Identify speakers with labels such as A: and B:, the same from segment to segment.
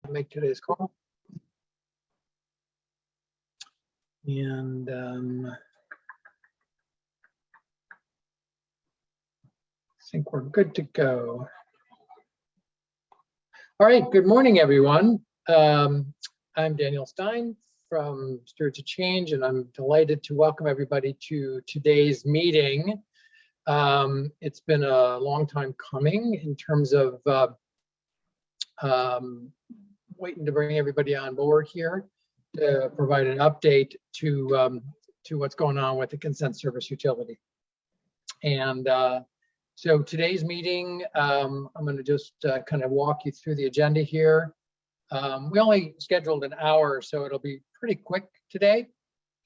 A: make today's call. And I think we're good to go. All right, good morning, everyone. I'm Daniel Stein from Stewards of Change, and I'm delighted to welcome everybody to today's meeting. It's been a long time coming in terms of waiting to bring everybody on board here to provide an update to what's going on with the consent service utility. And so today's meeting, I'm going to just kind of walk you through the agenda here. We only scheduled an hour, so it'll be pretty quick today.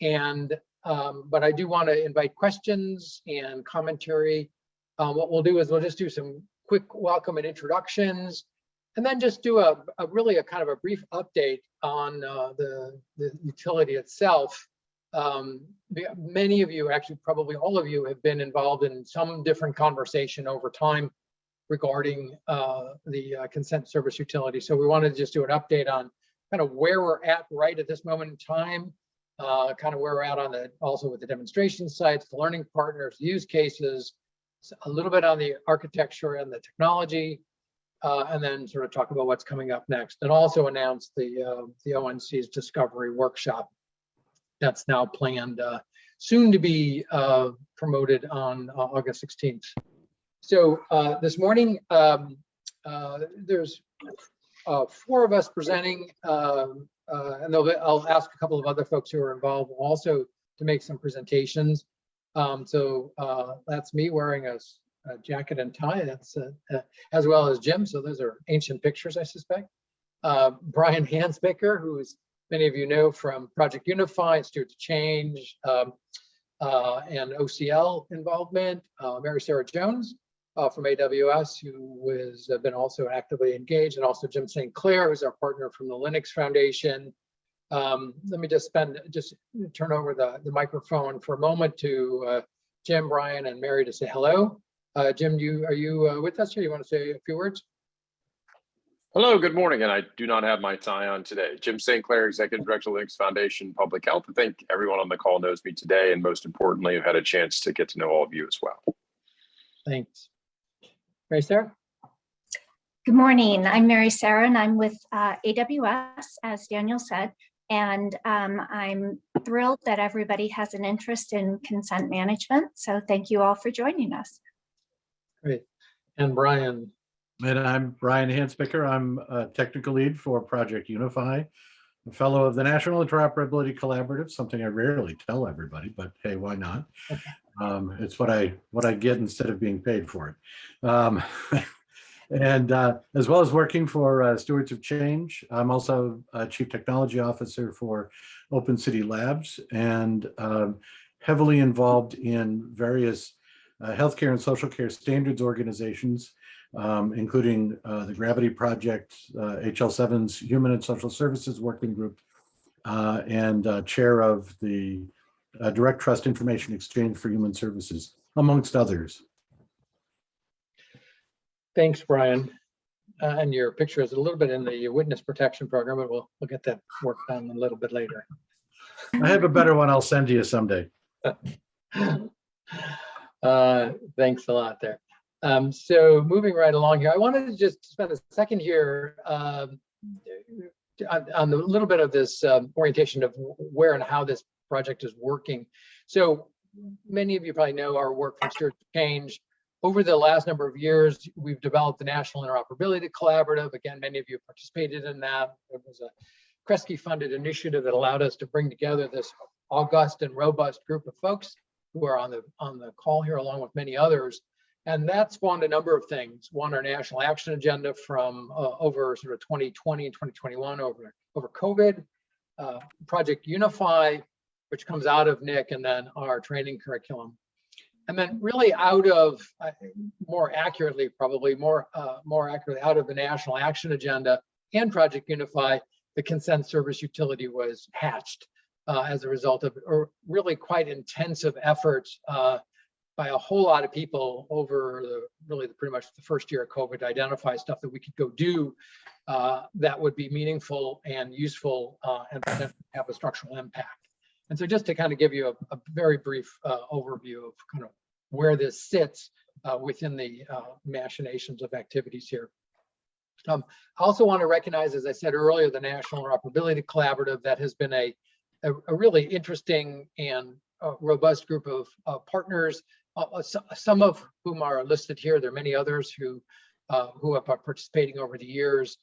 A: And but I do want to invite questions and commentary. What we'll do is we'll just do some quick welcome and introductions, and then just do a really kind of a brief update on the utility itself. Many of you, actually probably all of you, have been involved in some different conversation over time regarding the consent service utility. So we wanted to just do an update on kind of where we're at right at this moment in time, kind of where we're at on also with the demonstration sites, the learning partners, use cases, a little bit on the architecture and the technology, and then sort of talk about what's coming up next, and also announce the ONC's Discovery Workshop that's now planned, soon to be promoted on August 16th. So this morning, there's 4 of us presenting, and I'll ask a couple of other folks who are involved also to make some presentations. So that's me wearing a jacket and tie, that's as well as Jim. So those are ancient pictures, I suspect. Brian Hansbaker, who's many of you know from Project Unify, Stewards of Change, and OCL involvement. Mary Sarah Jones from AWS, who has been also actively engaged, and also Jim St. Clair, who's our partner from the Linux Foundation. Let me just turn over the microphone for a moment to Jim, Brian, and Mary to say hello. Jim, are you with us, or you want to say a few words?
B: Hello, good morning, and I do not have my tie on today. Jim St. Clair, Executive Director of Linux Foundation Public Health. I think everyone on the call knows me today, and most importantly, I've had a chance to get to know all of you as well.
A: Thanks. Mary Sarah?
C: Good morning, I'm Mary Sarah, and I'm with AWS, as Daniel said, and I'm thrilled that everybody has an interest in consent management, so thank you all for joining us.
A: Great. And Brian?
D: And I'm Brian Hansbaker. I'm a technical lead for Project Unify, a fellow of the National Interoperability Collaborative, something I rarely tell everybody, but hey, why not? It's what I get instead of being paid for it. And as well as working for Stewards of Change, I'm also a Chief Technology Officer for Open City Labs, and heavily involved in various healthcare and social care standards organizations, including the Gravity Project, HL7's Human and Social Services Working Group, and chair of the Direct Trust Information Exchange for Human Services, amongst others.
A: Thanks, Brian. And your picture is a little bit in the witness protection program, but we'll get that work done a little bit later.
D: I have a better one I'll send to you someday.
A: Thanks a lot there. So moving right along here, I wanted to just spend a second here on a little bit of this orientation of where and how this project is working. So many of you probably know our work from Stewards of Change. Over the last number of years, we've developed the National Interoperability Collaborative. Again, many of you participated in that. It was a Kresge-funded initiative that allowed us to bring together this august and robust group of folks who are on the call here, along with many others. And that spawned a number of things. One, our national action agenda from over sort of 2020 and 2021 over COVID, Project Unify, which comes out of NIC, and then our training curriculum. And then really out of, more accurately, out of the national action agenda and Project Unify, the consent service utility was hatched as a result of really quite intensive efforts by a whole lot of people over pretty much the first year of COVID to identify stuff that we could go do that would be meaningful and useful and potentially have a structural impact. And so just to kind of give you a very brief overview of kind of where this sits within the machinations of activities here. I also want to recognize, as I said earlier, the National Interoperability Collaborative that has been a really interesting and robust group of partners, some of whom are listed here. There are many others who have been participating over the years,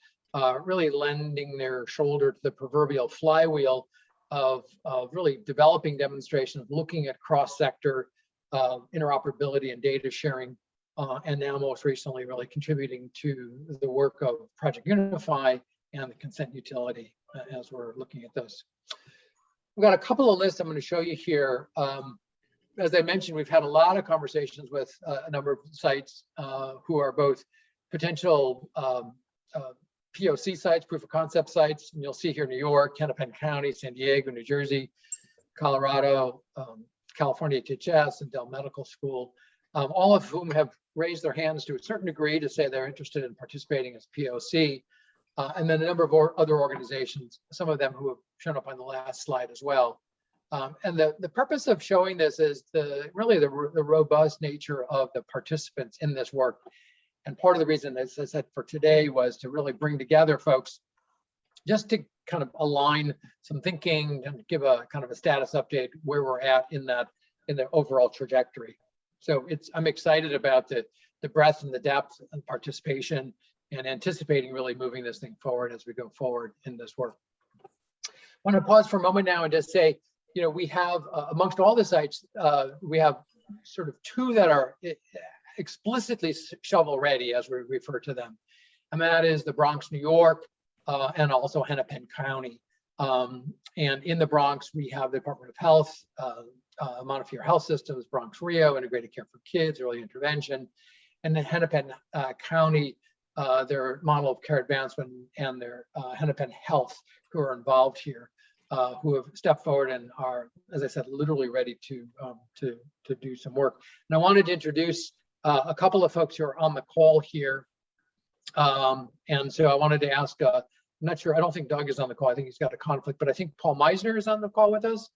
A: really lending their shoulder to the proverbial flywheel of really developing demonstrations, looking at cross-sector interoperability and data sharing, and now most recently really contributing to the work of Project Unify and the consent utility as we're looking at those. We've got a couple of lists I'm going to show you here. As I mentioned, we've had a lot of conversations with a number of sites who are both potential POC sites, proof of concept sites, and you'll see here New York, Hennepin County, San Diego, New Jersey, Colorado, California HHS, and Dell Medical School, all of whom have raised their hands to a certain degree to say they're interested in participating as POC, and then a number of other organizations, some of them who have shown up on the last slide as well. And the purpose of showing this is really the robust nature of the participants in this work. And part of the reason, as I said, for today was to really bring together folks just to kind of align some thinking and give a kind of a status update where we're at in the overall trajectory. So I'm excited about the breadth and the depth and participation and anticipating really moving this thing forward as we go forward in this work. I want to pause for a moment now and just say, you know, we have amongst all the sites, we have sort of two that are explicitly shovel ready, as we refer to them. And that is the Bronx, New York, and also Hennepin County. And in the Bronx, we have the Department of Health, Montefiore Health Systems, Bronx Rio, Integrated Care for Kids, Early Intervention. And then Hennepin County, their Model of Care Advancement, and their Hennepin Health, who are involved here, who have stepped forward and are, as I said, literally ready to do some work. And I wanted to introduce a couple of folks who are on the call here. And so I wanted to ask, I'm not sure, I don't think Doug is on the call. I think he's got a conflict, but I think Paul Meisner is on the call with us.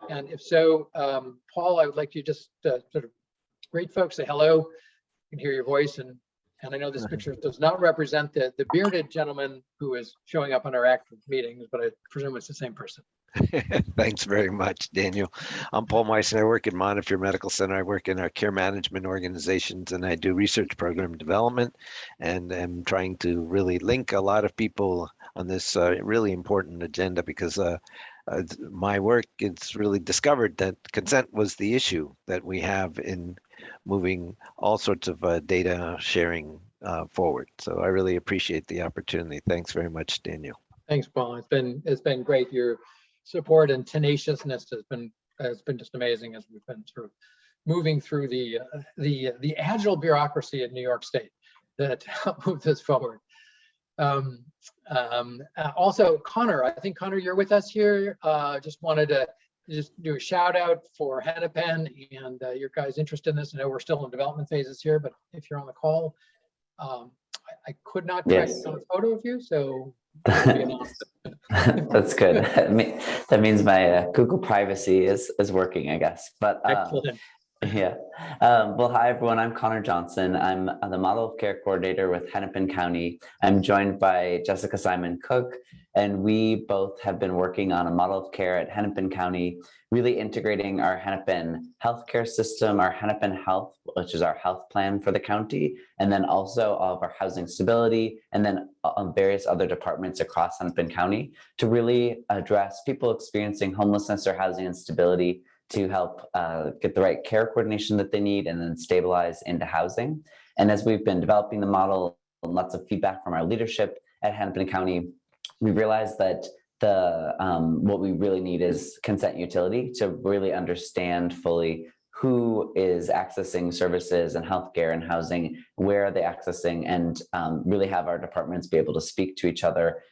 A: And if so, Paul, I would like you just sort of greet folks, say hello, you can hear your voice. And I know this picture does not represent the bearded gentleman who is showing up on our active meetings, but I presume it's the same person.
E: Thanks very much, Daniel. I'm Paul Meisner. I work at Montefiore Medical Center. I work in our care management organizations, and I do research program development, and I'm trying to really link a lot of people on this really important agenda, because my work, it's really discovered that consent was the issue that we have in moving all sorts of data sharing forward. So I really appreciate the opportunity. Thanks very much, Daniel.
A: Thanks, Paul. It's been great. Your support and tenaciousness has been just amazing as we've been sort of moving through the agile bureaucracy in New York State that helped move this forward. Also, Connor, I think Connor, you're with us here. Just wanted to just do a shout out for Hennepin and your guys' interest in this. I know we're still in development phases here, but if you're on the call, I could not track down a photo of you, so
F: that's good. That means my Google privacy is working, I guess. But
A: excellent.
F: Yeah. Well, hi, everyone. I'm Connor Johnson. I'm the Model of Care Coordinator with Hennepin County. I'm joined by Jessica Simon Cook, and we both have been working on a model of care at Hennepin County, really integrating our Hennepin healthcare system, our Hennepin Health, which is our health plan for the county, and then also all of our housing stability, and then various other departments across Hennepin County to really address people experiencing homelessness or housing instability, to help get the right care coordination that they need and then stabilize into housing. And as we've been developing the model, and lots of feedback from our leadership at Hennepin County, we realized that what we really need is consent utility to really understand fully who is accessing services and healthcare and housing, where are they accessing, and really have our departments be able to speak to each other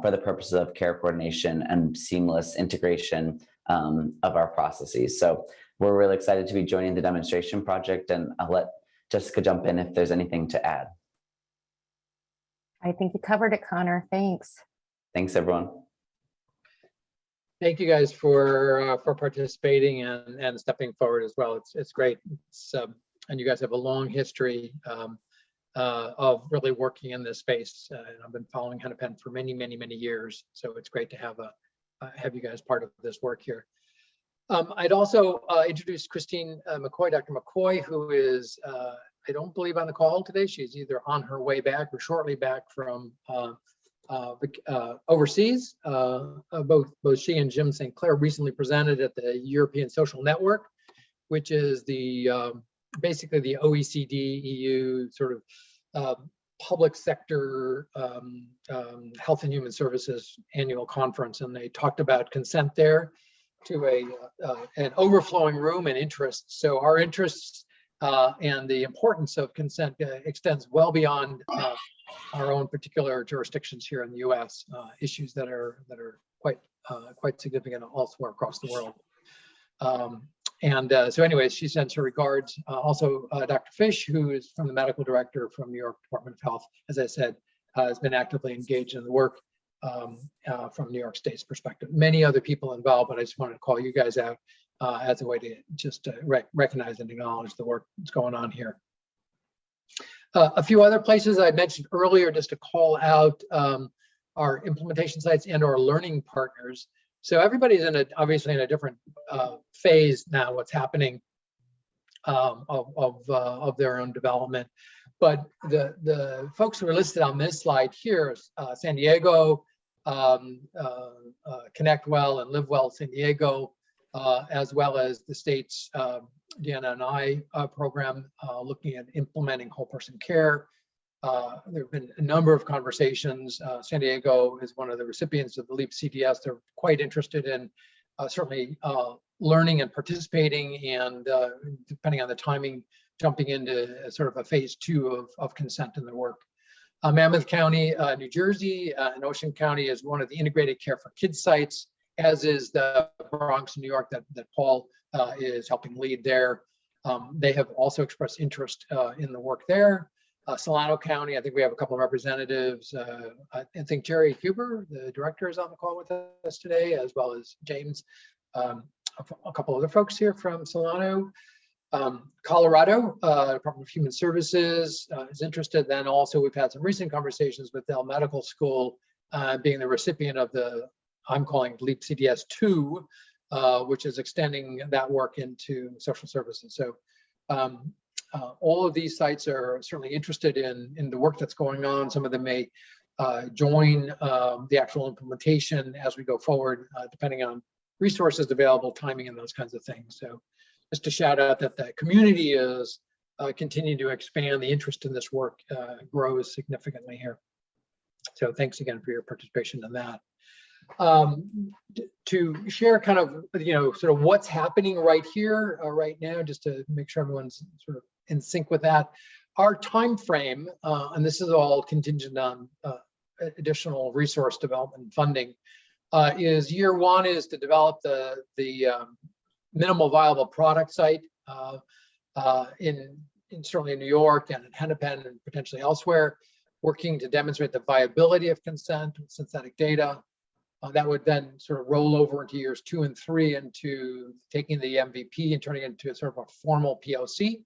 F: for the purposes of care coordination and seamless integration of our processes. So we're really excited to be joining the demonstration project, and I'll let Jessica jump in if there's anything to add.
G: I think you covered it, Connor. Thanks.
F: Thanks, everyone.
A: Thank you guys for participating and stepping forward as well. It's great. And you guys have a long history of really working in this space. And I've been following Hennepin for many, many, many years. So it's great to have you guys part of this work here. I'd also introduce Christine McCoy, Dr. McCoy, who is, I don't believe on the call today. She's either on her way back or shortly back from overseas. Both she and Jim St. Clair recently presented at the European Social Network, which is the basically the OECD, EU sort of public sector health and human services annual conference, and they talked about consent there to an overflowing room and interests. So our interests and the importance of consent extends well beyond our own particular jurisdictions here in the U.S. Issues that are quite significant elsewhere across the world. So anyways, she sends her regards. Also, Dr. Fish, who is from the medical director from New York Department of Health, as I said, has been actively engaged in the work from New York State's perspective. Many other people involved, but I just wanted to call you guys out as a way to just recognize and acknowledge the work that's going on here. A few other places I mentioned earlier, just to call out our implementation sites and our learning partners. So everybody's obviously in a different phase now, what's happening of their own development. But the folks who are listed on this slide here, San Diego, Connect Well and Live Well San Diego, as well as the state's DNI program looking at implementing whole person care. There have been a number of conversations. San Diego is one of the recipients of the LEAP CDS. They're quite interested in certainly learning and participating, and depending on the timing, jumping into sort of a phase 2 of consent in their work. Monmouth County, New Jersey, and Ocean County is one of the integrated care for kids sites, as is the Bronx, New York, that Paul is helping lead there. They have also expressed interest in the work there. Solano County, I think we have a couple of representatives. I think Jerry Huber, the director, is on the call with us today, as well as James, a couple other folks here from Solano. Colorado, Department of Human Services is interested. Then also we've had some recent conversations with Dell Medical School, being the recipient of the, I'm calling LEAP CDS 2, which is extending that work into social services. So all of these sites are certainly interested in the work that's going on. Some of them may join the actual implementation as we go forward, depending on resources available, timing, and those kinds of things. So just to shout out that the community is continuing to expand. The interest in this work grows significantly here. So thanks again for your participation in that. To share kind of, sort of what's happening right here, right now, just to make sure everyone's sort of in sync with that. Our time frame, and this is all contingent on additional resource development funding, is year 1 is to develop the minimal viable product site in certainly in New York and in Hennepin and potentially elsewhere, working to demonstrate the viability of consent with synthetic data. That would then sort of roll over into years 2 and 3 into taking the MVP and turning it into sort of a formal POC,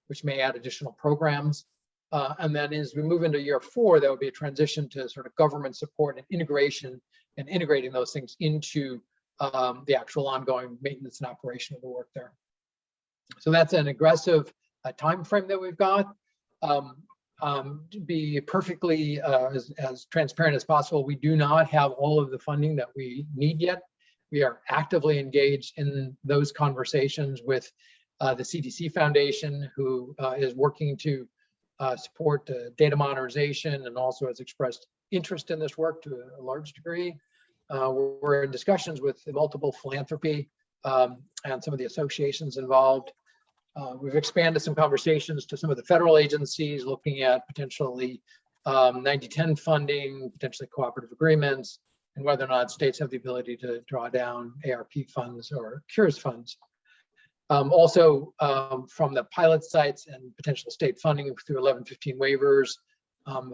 A: which may add additional programs. And then as we move into year 4, there will be a transition to sort of government support and integration and integrating those things into the actual ongoing maintenance and operation of the work there. So that's an aggressive time frame that we've got. To be perfectly as transparent as possible, we do not have all of the funding that we need yet. We are actively engaged in those conversations with the CDC Foundation, who is working to support data modernization and also has expressed interest in this work to a large degree. We're in discussions with multiple philanthropy and some of the associations involved. We've expanded some conversations to some of the federal agencies looking at potentially 90/10 funding, potentially cooperative agreements, and whether or not states have the ability to draw down ARP funds or CURES funds. Also, from the pilot sites and potential state funding through 1115 waivers,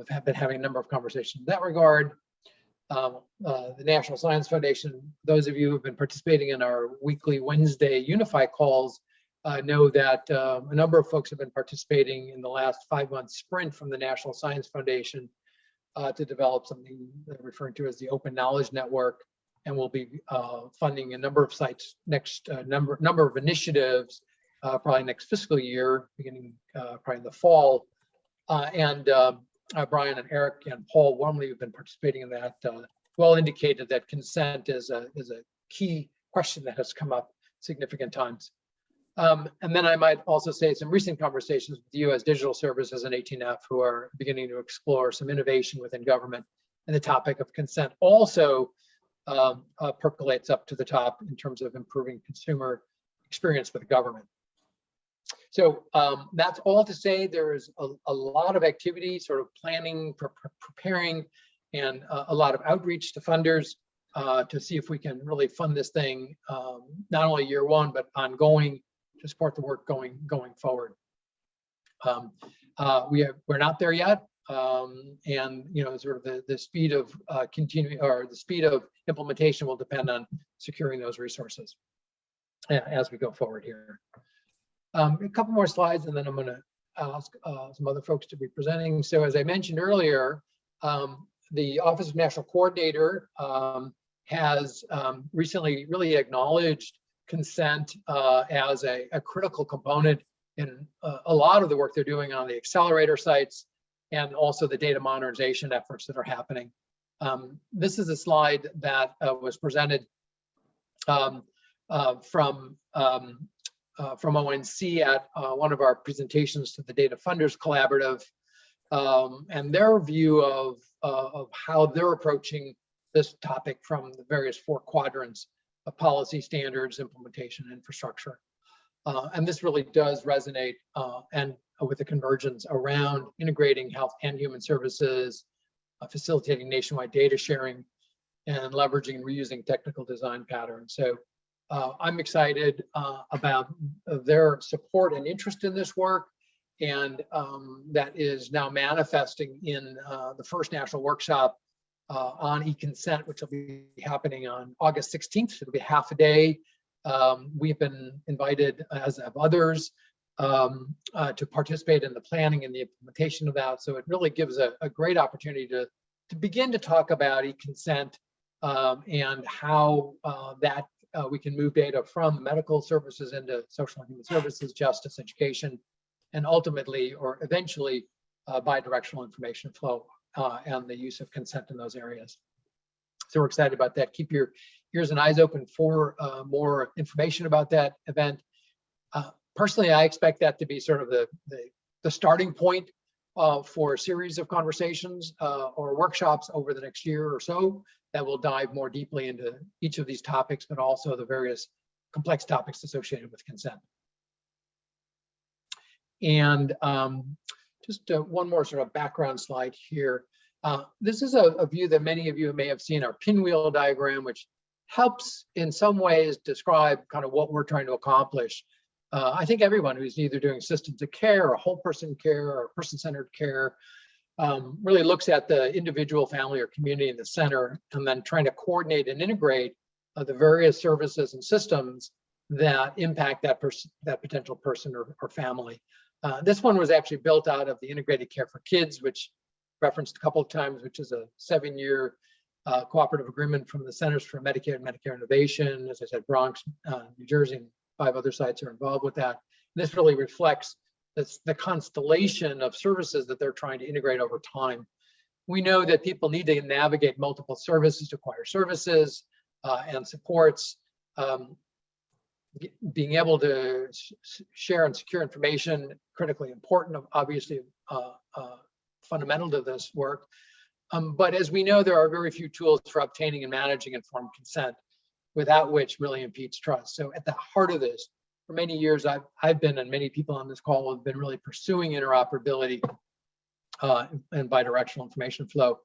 A: have been having a number of conversations in that regard. The National Science Foundation, those of you who have been participating in our weekly Wednesday Unify calls know that a number of folks have been participating in the last 5-month sprint from the National Science Foundation to develop something they're referring to as the Open Knowledge Network, and we'll be funding a number of sites next number of initiatives probably next fiscal year, beginning probably in the fall. Brian and Eric and Paul Wormley have been participating in that. Well indicated that consent is a key question that has come up significant times. And then I might also say some recent conversations with the U.S. Digital Services and 18F, who are beginning to explore some innovation within government, and the topic of consent also percolates up to the top in terms of improving consumer experience with the government. So that's all to say there is a lot of activity, sort of planning, preparing, and a lot of outreach to funders to see if we can really fund this thing, not only year one, but ongoing, to support the work going forward. We're not there yet. And sort of the speed of continuing, or the speed of implementation will depend on securing those resources as we go forward here. A couple more slides, and then I'm going to ask some other folks to be presenting. So as I mentioned earlier, the Office of National Coordinator has recently really acknowledged consent as a critical component in a lot of the work they're doing on the accelerator sites, and also the data modernization efforts that are happening. This is a slide that was presented from ONC at one of our presentations to the Data Funders Collaborative, and their view of how they're approaching this topic from the various 4 quadrants of policy, standards, implementation, infrastructure. And this really does resonate and with the convergence around integrating health and human services, facilitating nationwide data sharing, and leveraging and reusing technical design patterns. So I'm excited about their support and interest in this work, and that is now manifesting in the first national workshop on e-consent, which will be happening on August 16th. It'll be half a day. We've been invited, as have others, to participate in the planning and the implementation of that. So it really gives a great opportunity to begin to talk about e-consent and how that we can move data from medical services into social and human services, justice, education, and ultimately, or eventually, bi-directional information flow and the use of consent in those areas. So we're excited about that. Keep your ears and eyes open for more information about that event. Personally, I expect that to be sort of the starting point for a series of conversations or workshops over the next year or so that will dive more deeply into each of these topics, but also the various complex topics associated with consent. And just one more sort of background slide here. This is a view that many of you may have seen, our pinwheel diagram, which helps in some ways describe kind of what we're trying to accomplish. I think everyone who's either doing systems of care or whole person care or person-centered care really looks at the individual, family, or community in the center, and then trying to coordinate and integrate the various services and systems that impact that potential person or family. This one was actually built out of the Integrated Care for Kids, which referenced a couple of times, which is a 7-year cooperative agreement from the Centers for Medicare and Medicare Innovation. As I said, Bronx, New Jersey, and 5 other sites are involved with that. And this really reflects the constellation of services that they're trying to integrate over time. We know that people need to navigate multiple services to acquire services and supports. Being able to share and secure information, critically important, obviously fundamental to this work. But as we know, there are very few tools for obtaining and managing informed consent, without which really impedes trust. So at the heart of this, for many years, I've been, and many people on this call have been really pursuing interoperability and bidirectional information flow.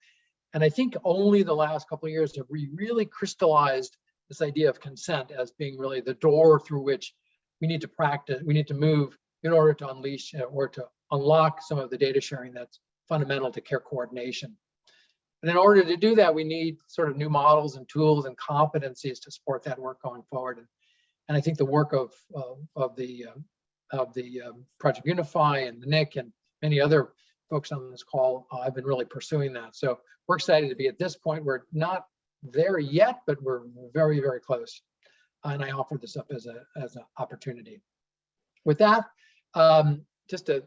A: And I think only the last couple of years have we really crystallized this idea of consent as being really the door through which we need to practice, we need to move in order to unleash or to unlock some of the data sharing that's fundamental to care coordination. And in order to do that, we need sort of new models and tools and competencies to support that work going forward. And I think the work of the Project Unify and the NIC and many other folks on this call have been really pursuing that. So we're excited to be at this point. We're not there yet, but we're very, very close. And I offer this up as an opportunity. With that, just a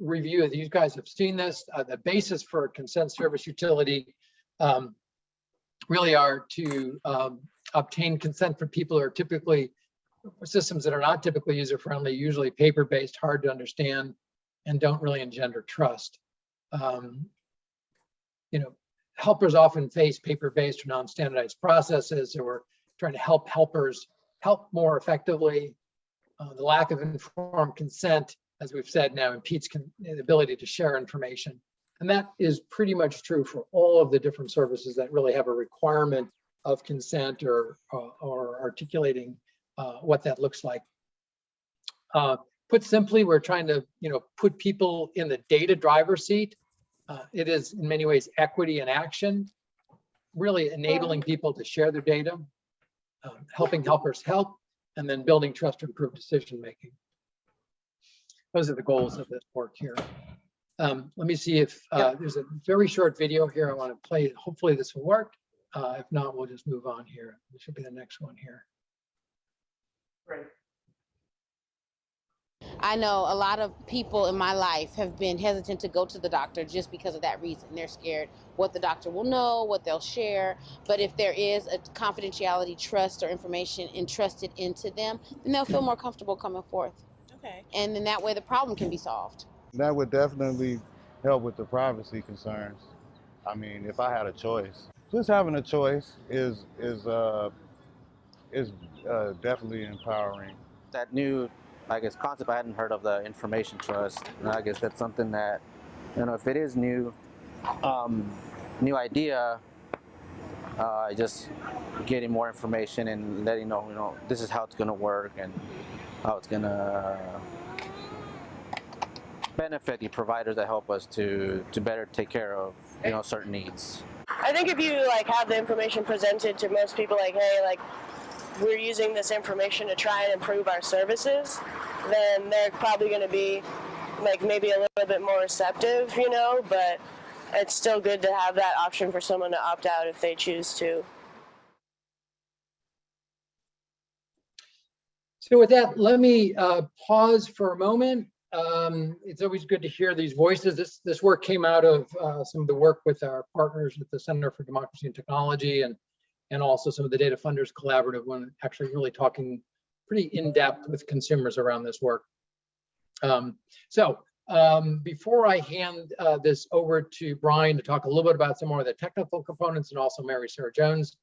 A: review, you guys have seen this, the basis for consent service utility really are to obtain consent from people who are typically systems that are not typically user-friendly, usually paper-based, hard to understand, and don't really engender trust. Helpers often face paper-based or non-standardized processes, so we're trying to help helpers help more effectively. The lack of informed consent, as we've said now, impedes the ability to share information. And that is pretty much true for all of the different services that really have a requirement of consent or articulating what that looks like. Put simply, we're trying to put people in the data driver's seat. It is in many ways equity in action, really enabling people to share their data, helping helpers help, and then building trust to improve decision making. Those are the goals of this work here. Let me see if there's a very short video here I want to play. Hopefully this will work. If not, we'll just move on here. This should be the next one here. Great.
H: I know a lot of people in my life have been hesitant to go to the doctor just because of that reason. They're scared what the doctor will know, what they'll share. But if there is a confidentiality trust or information entrusted into them, then they'll feel more comfortable coming forth. Okay. And then that way the problem can be solved.
I: That would definitely help with the privacy concerns. I mean, if I had a choice, just having a choice is definitely empowering.
J: That new, I guess, concept, I hadn't heard of the information trust. And I guess that's something that, if it is new, new idea, just getting more information and letting know, this is how it's going to work and how it's going to benefit the providers that help us to better take care of, certain needs.
K: I think if you have the information presented to most people, hey, we're using this information to try and improve our services, then they're probably going to be maybe a little bit more receptive, but it's still good to have that option for someone to opt out if they choose to.
A: So with that, let me pause for a moment. It's always good to hear these voices. This work came out of some of the work with our partners at the Center for Democracy and Technology and also some of the Data Funders Collaborative, when actually really talking pretty in-depth with consumers around this work. Before I hand this over to Brian to talk a little bit about some more of the technical components and also Mary Sarah Jones,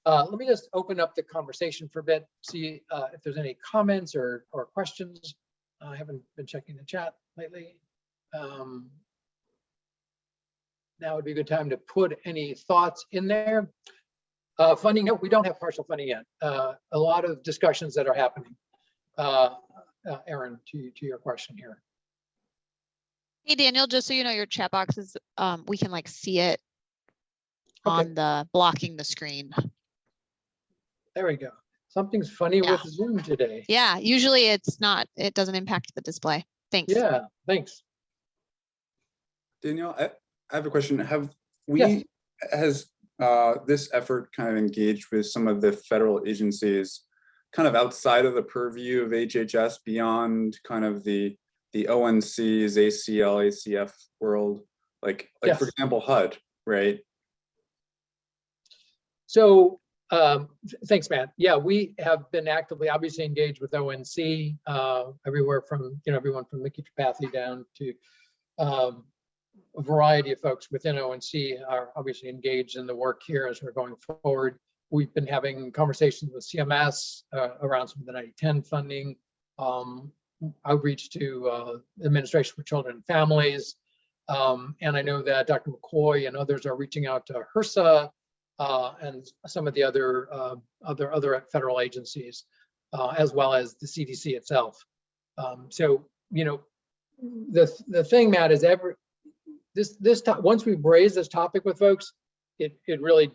A: let me just open up the conversation for a bit, see if there's any comments or questions. I haven't been checking the chat lately. Now would be a good time to put any thoughts in there. Funding, no, we don't have partial funding yet. A lot of discussions that are happening. Aaron, to your question here.
L: Hey, Daniel, just so you know, your chat box is, we can see it on the blocking the screen.
A: There we go. Something's funny with Zoom today.
L: Yeah, usually it doesn't impact the display. Thanks.
A: Yeah, thanks.
M: Danielle, I have a question. Has this effort kind of engaged with some of the federal agencies kind of outside of the purview of HHS, beyond kind of the ONCs, ACL, ACF world, yes. For example, HUD, right?
A: So thanks, Matt. Yeah, we have been actively, obviously, engaged with ONC, everywhere from everyone from Mickey Tripathi down to a variety of folks within ONC are obviously engaged in the work here as we're going forward. We've been having conversations with CMS around some of the 9010 funding, outreach to the Administration for Children and Families. And I know that Dr. McCoy and others are reaching out to HRSA and some of the other federal agencies. as well as the CDC itself. So, you know, the thing, Matt, is once we've raised this topic with folks, it really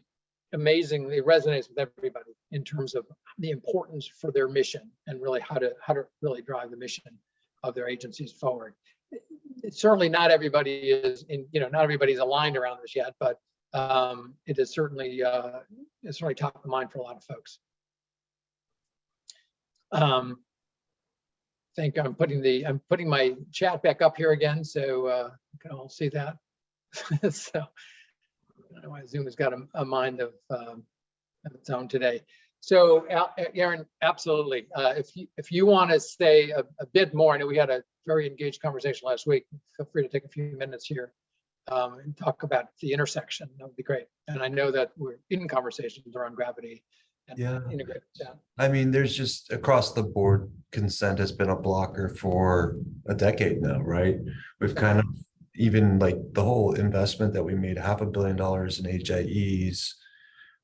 A: amazingly resonates with everybody in terms of the importance for their mission and really how to really drive the mission of their agencies forward. It's certainly not everybody is not everybody's aligned around this yet, but it is certainly top of mind for a lot of folks. I think I'm putting my chat back up here again, so you can all see that. So I don't know why Zoom has got a mind of its own today. So Aaron, absolutely. If you want to say a bit more, I know we had a very engaged conversation last week. Feel free to take a few minutes here and talk about the intersection. That would be great. And I know that we're in conversations around gravity and integrate that.
N: I mean, there's just across the board, consent has been a blocker for a decade now, right? We've kind of, even like the whole investment that we made, $500 million in HIEs,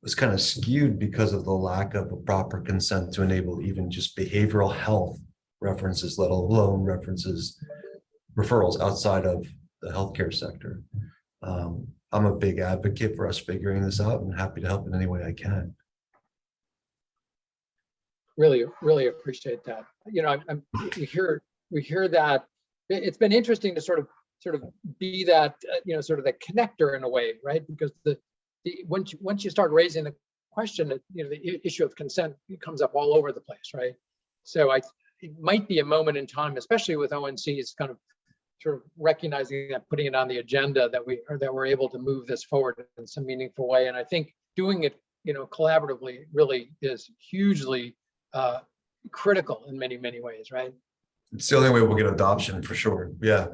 N: was kind of skewed because of the lack of a proper consent to enable even just behavioral health references, let alone referrals outside of the healthcare sector. I'm a big advocate for us figuring this out and happy to help in any way I can.
A: Really appreciate that. You know, we hear that. It's been interesting to sort of be that, sort of the connector in a way, right? Because once you start raising the question, the issue of consent comes up all over the place, right? So it might be a moment in time, especially with ONCs kind of sort of recognizing that, putting it on the agenda, that we're able to move this forward in some meaningful way. And I think doing it, collaboratively really is hugely critical in many, many ways, right?
N: It's the only way we'll get adoption for sure. Yeah.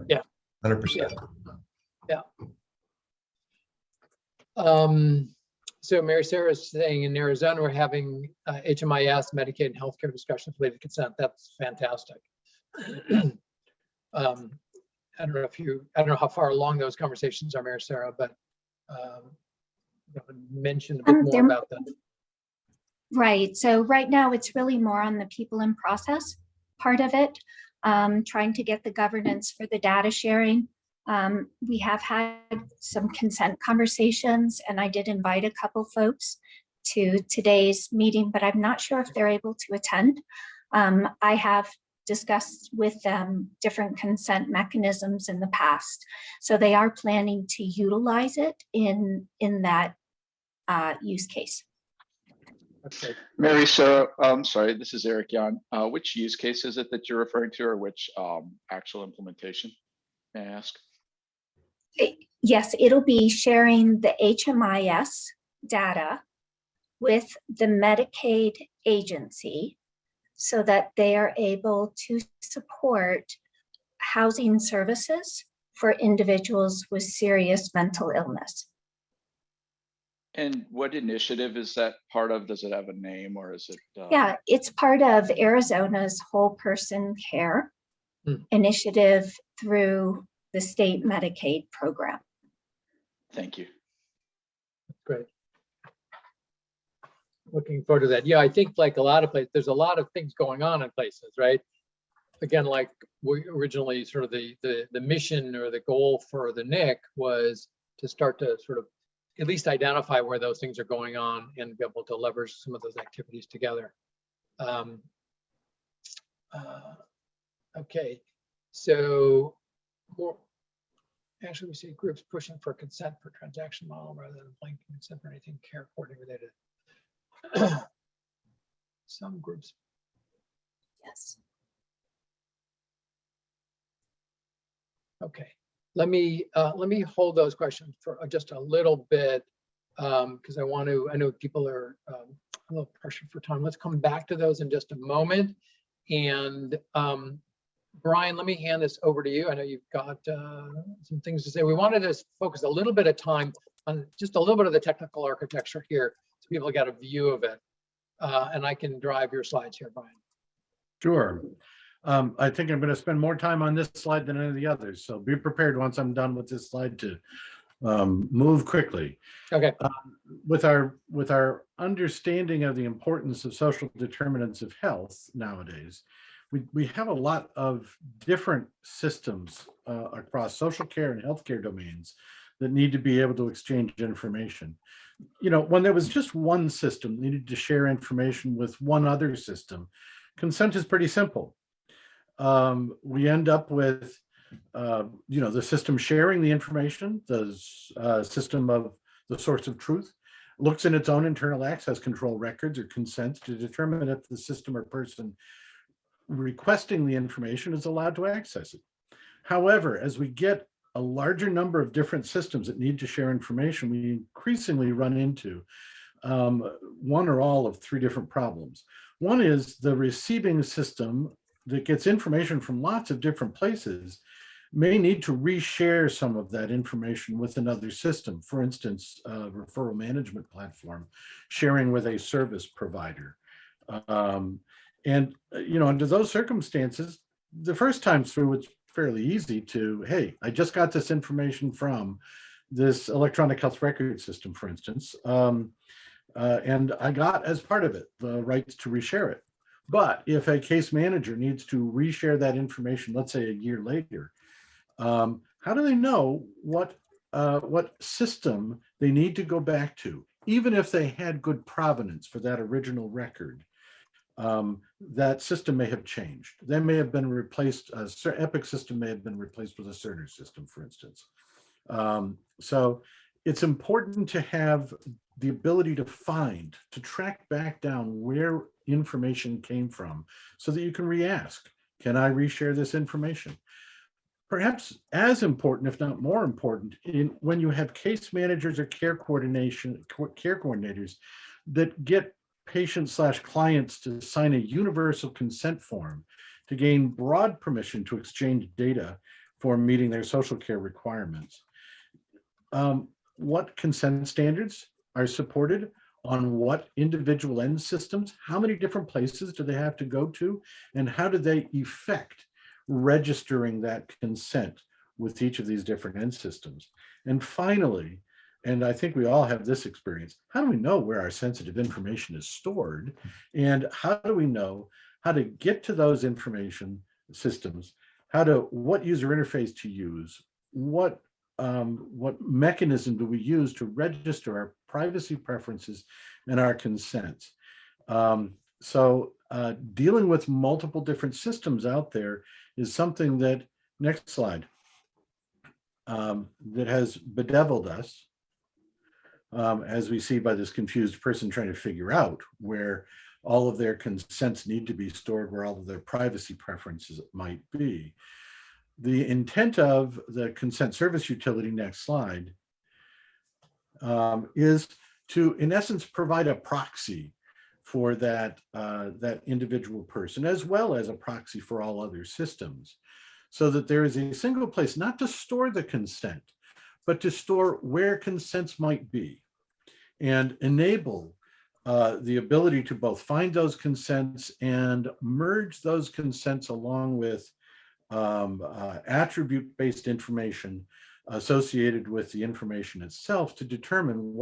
N: 100%.
A: Yeah. So Mary Sarah is saying in Arizona, we're having HMIS, Medicaid, and healthcare discussions related to consent. That's fantastic. I don't know how far along those conversations are, Mary Sarah, but mention a bit more about that.
C: Right. So right now it's really more on the people in process part of it, trying to get the governance for the data sharing. We have had some consent conversations, and I did invite a couple folks to today's meeting, but I'm not sure if they're able to attend. I have discussed with them different consent mechanisms in the past, so they are planning to utilize it in that use case.
A: Okay.
O: Mary Sarah, I'm sorry, this is Eric Yan. Which use case is it that you're referring to, or which actual implementation, may I ask?
C: Yes, it'll be sharing the HMIS data with the Medicaid agency so that they are able to support housing services for individuals with serious mental illness.
O: And what initiative is that part of? Does it have a name, or is it?
C: Yeah, it's part of Arizona's Whole Person Care initiative through the state Medicaid program.
O: Thank you.
A: Great. Looking forward to that. Yeah, I think like a lot of places, there's a lot of things going on in places, right? Again, like we originally sort of the mission or the goal for the NIC was to start to sort of at least identify where those things are going on and be able to leverage some of those activities together. Okay, so actually we see groups pushing for consent for transaction model rather than blanket consent for anything care coordinating related. Some groups.
C: Yes.
A: Okay. Let me hold those questions for just a little bit because I know people are a little pressured for time. Let's come back to those in just a moment. And Brian, let me hand this over to you. I know you've got some things to say. We wanted to focus a little bit of time on just a little bit of the technical architecture here so people get a view of it. And I can drive your slides here, Brian.
D: Sure. I think I'm going to spend more time on this slide than any of the others. So be prepared once I'm done with this slide to move quickly.
A: Okay.
D: With our understanding of the importance of social determinants of health nowadays, we have a lot of different systems across social care and healthcare domains that need to be able to exchange information. You know, when there was just one system that needed to share information with one other system, consent is pretty simple. We end up with you know, the system sharing the information, the system of the source of truth, looks in its own internal access control records or consents to determine if the system or person requesting the information is allowed to access it. However, as we get a larger number of different systems that need to share information, we increasingly run into one or all of three different problems. One is the receiving system that gets information from lots of different places may need to reshare some of that information with another system. For instance, a referral management platform sharing with a service provider. And you know, under those circumstances, the first time through, it's fairly easy to, hey, I just got this information from this electronic health record system, for instance, and I got, as part of it, the rights to reshare it. But if a case manager needs to reshare that information, let's say a year later, how do they know what system they need to go back to, even if they had good provenance for that original record? That system may have changed. They may have been replaced. Epic system may have been replaced with a Cerner system, for instance. So it's important to have the ability to track back down where information came from so that you can re-ask, can I reshare this information? Perhaps as important, if not more important, when you have case managers or care coordinators that get patients/clients to sign a universal consent form to gain broad permission to exchange data for meeting their social care requirements. What consent standards are supported on what individual end systems? How many different places do they have to go to? And how do they effect registering that consent with each of these different end systems? And finally, and I think we all have this experience, how do we know where our sensitive information is stored? And how do we know how to get to those information systems? What user interface to use? What mechanism do we use to register our privacy preferences and our consents? So dealing with multiple different systems out there is something that, next slide, that has bedeviled us, as we see by this confused person trying to figure out where all of their consents need to be stored, where all of their privacy preferences might be. The intent of the consent service utility, next slide, is to, in essence, provide a proxy for that individual person, as well as a proxy for all other systems, so that there is a single place, not to store the consent, but to store where consents might be and enable the ability to both find those consents and merge those consents along with attribute-based information associated with the information itself to determine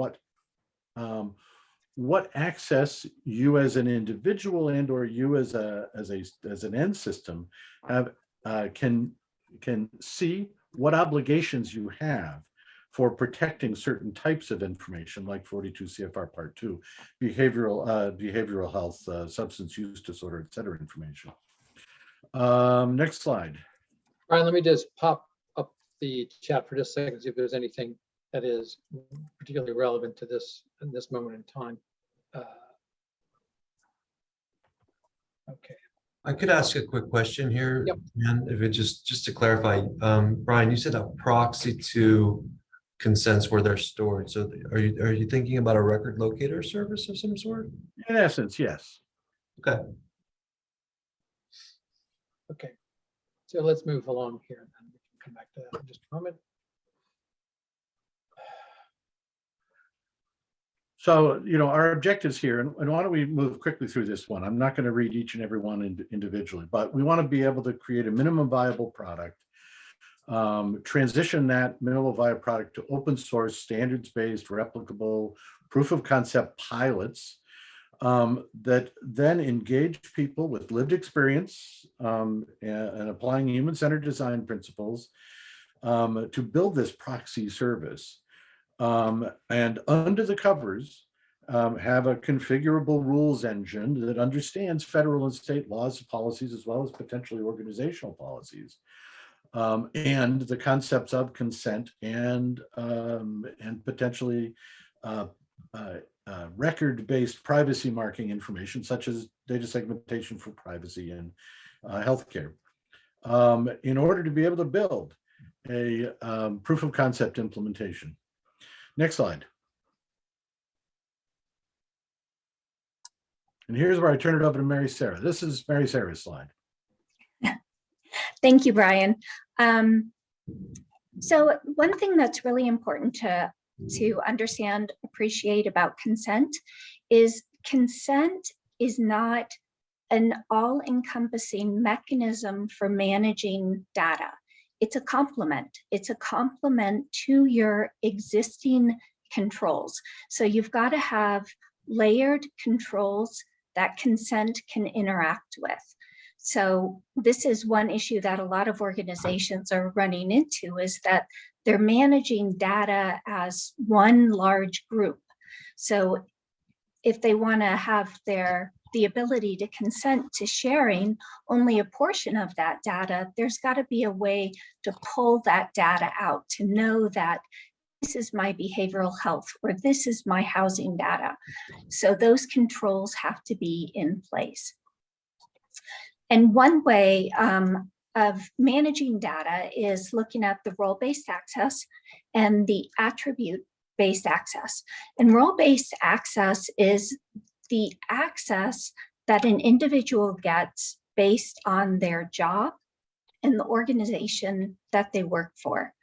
D: what access you as an individual and or you as an end system have can see, what obligations you have for protecting certain types of information, like 42 CFR Part 2, behavioral health, substance use disorder, et cetera, information. Next slide.
A: Brian, let me just pop up the chat for just a second, see if there's anything that is particularly relevant to this in this moment in time. Okay.
N: I could ask a quick question here,
A: Yep.
N: and if it just to clarify, Brian, you said a proxy to consents where they're stored. So are you thinking about a record locator service of some sort?
D: In essence, yes.
N: Okay.
A: Okay. So let's move along here, and then we can come back to that in just a moment.
D: So, you know, our objectives here, and why don't we move quickly through this one? I'm not going to read each and every one individually, but we want to be able to create a minimum viable product transition that minimal viable product to open source, standards-based, replicable, proof of concept pilots that then engage people with lived experience and applying human-centered design principles to build this proxy service. And under the covers, have a configurable rules engine that understands federal and state laws and policies, as well as potentially organizational policies. And the concepts of consent and potentially record-based privacy marking information, such as data segmentation for privacy in healthcare, in order to be able to build a proof of concept implementation. Next slide. And here's where I turn it over to Mary Sarah. This is Mary Sarah's slide.
C: Thank you, Brian. So one thing that's really important to understand, appreciate about consent is not an all-encompassing mechanism for managing data. It's a complement. It's a complement to your existing controls. So you've got to have layered controls that consent can interact with. So this is one issue that a lot of organizations are running into, is that they're managing data as one large group. So if they want to have the ability to consent to sharing only a portion of that data, there's got to be a way to pull that data out, to know that this is my behavioral health or this is my housing data. So those controls have to be in place. And one way of managing data is looking at the role-based access and the attribute-based access. And role-based access is the access that an individual gets based on their job and the organization that they work for.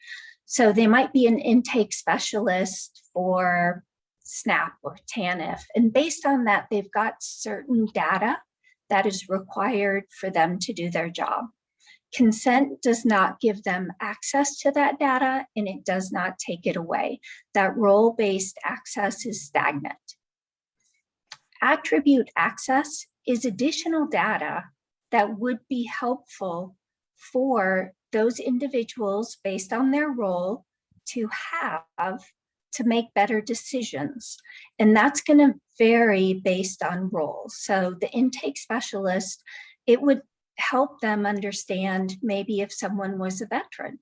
C: So they might be an intake specialist for SNAP or TANF, and based on that, they've got certain data that is required for them to do their job. Consent does not give them access to that data, and it does not take it away. That role-based access is stagnant. Attribute access is additional data that would be helpful for those individuals based on their role to have to make better decisions. And that's going to vary based on role. So the intake specialist, it would help them understand maybe if someone was a veteran.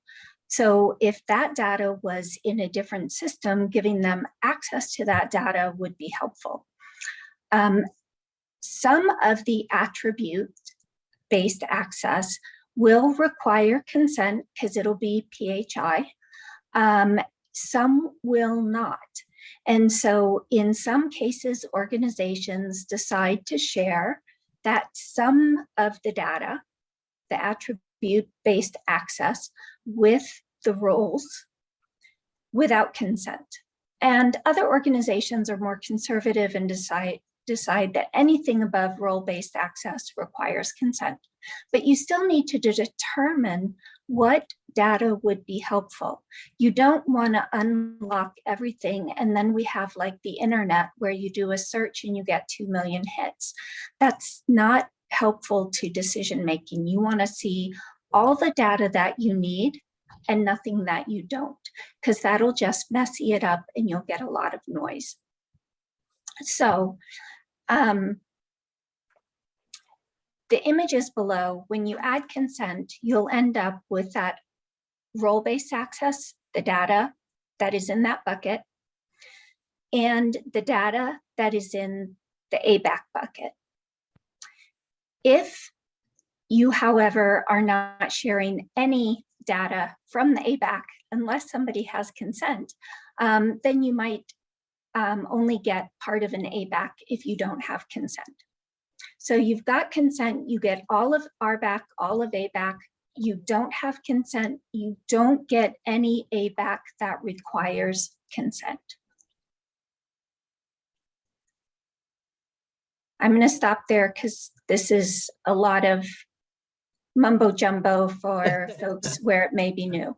C: So if that data was in a different system, giving them access to that data would be helpful. Some of the attribute-based access will require consent because it'll be PHI. Some will not. And so in some cases, organizations decide to share that some of the data, the attribute-based access, with the roles without consent. And other organizations are more conservative and decide that anything above role-based access requires consent. But you still need to determine what data would be helpful. You don't want to unlock everything, and then we have like the internet where you do a search and you get 2 million hits. That's not helpful to decision making. You want to see all the data that you need and nothing that you don't, because that'll just messy it up and you'll get a lot of noise. So the images below, when you add consent, you'll end up with that role-based access, the data that is in that bucket, and the data that is in the ABAC bucket. If you, however, are not sharing any data from the ABAC, unless somebody has consent, then you might only get part of an ABAC if you don't have consent. So you've got consent, you get all of RBAC, all of ABAC. You don't have consent, you don't get any ABAC that requires consent. I'm going to stop there because this is a lot of mumbo jumbo for folks where it may be new.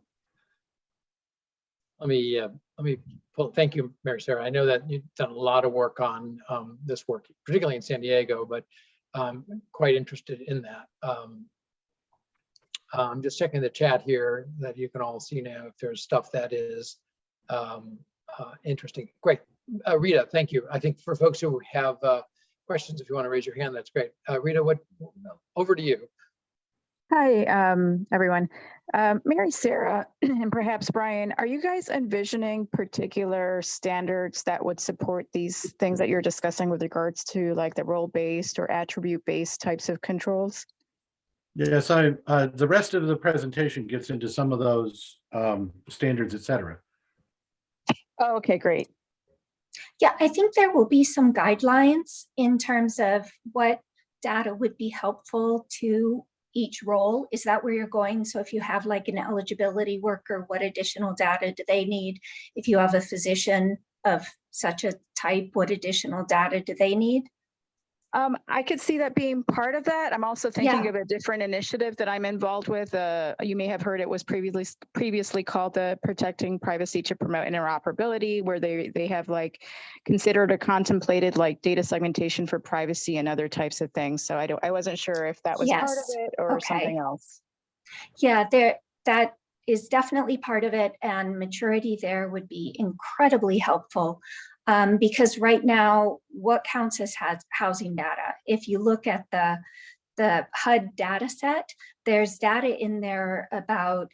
A: Let me thank you, Mary Sarah. I know that you've done a lot of work on this work, particularly in San Diego, but I'm quite interested in that. I'm just checking the chat here that you can all see now if there's stuff that is interesting. Great. Rita, thank you. I think for folks who have questions, if you want to raise your hand, that's great. Rita, over to you.
P: Hi, everyone. Mary Sarah and perhaps Brian, are you guys envisioning particular standards that would support these things that you're discussing with regards to like the role-based or attribute-based types of controls?
D: Yes, the rest of the presentation gets into some of those standards, et cetera.
P: Oh, okay, great.
C: Yeah, I think there will be some guidelines in terms of what data would be helpful to each role. Is that where you're going? So if you have like an eligibility worker, what additional data do they need? If you have a physician of such a type, what additional data do they need?
P: I could see that being part of that. I'm also thinking
C: Yeah.
P: of a different initiative that I'm involved with. You may have heard it was previously called the Protecting Privacy to Promote Interoperability, where they have like considered or contemplated like data segmentation for privacy and other types of things. So I wasn't sure if that was part of
C: Yes.
P: it or
C: Okay.
P: something else.
C: Yeah, that is definitely part of it, and maturity there would be incredibly helpful. Because right now, what counts as housing data? If you look at the HUD data set, there's data in there about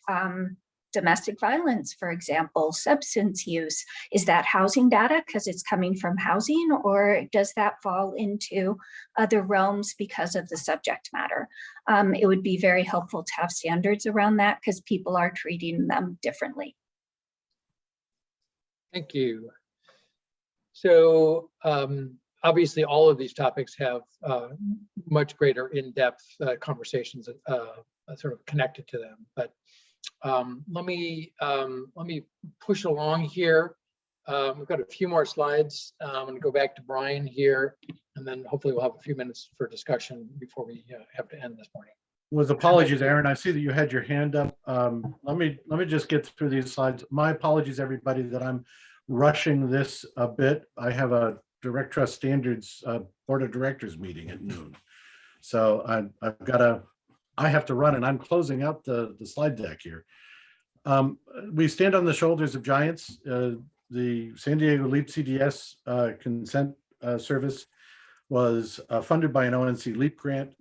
C: domestic violence, for example, substance use. Is that housing data because it's coming from housing, or does that fall into other realms because of the subject matter? It would be very helpful to have standards around that because people are treating them differently.
A: Thank you. So obviously, all of these topics have much greater in-depth conversations sort of connected to them. But let me push along here. We've got a few more slides. I'm going to go back to Brian here, and then hopefully we'll have a few minutes for discussion before we have to end this morning.
D: With apologies, Aaron, I see that you had your hand up. Let me just get through these slides. My apologies, everybody, that I'm rushing this a bit. I have a Direct Trust Standards Board of Directors meeting at noon. So I have to run, and I'm closing out the slide deck here. We stand on the shoulders of giants. The San Diego LEAP CDS consent service was funded by an ONC LEAP grant.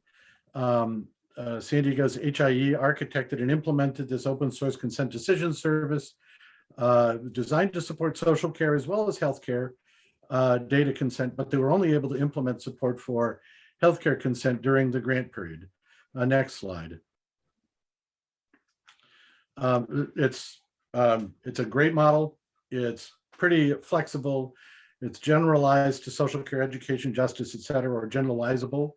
D: San Diego's HIE architected and implemented this open source consent decision service designed to support social care as well as healthcare data consent, but they were only able to implement support for healthcare consent during the grant period. Next slide. It's a great model. It's pretty flexible. It's generalized to social care, education, justice, et cetera, or generalizable.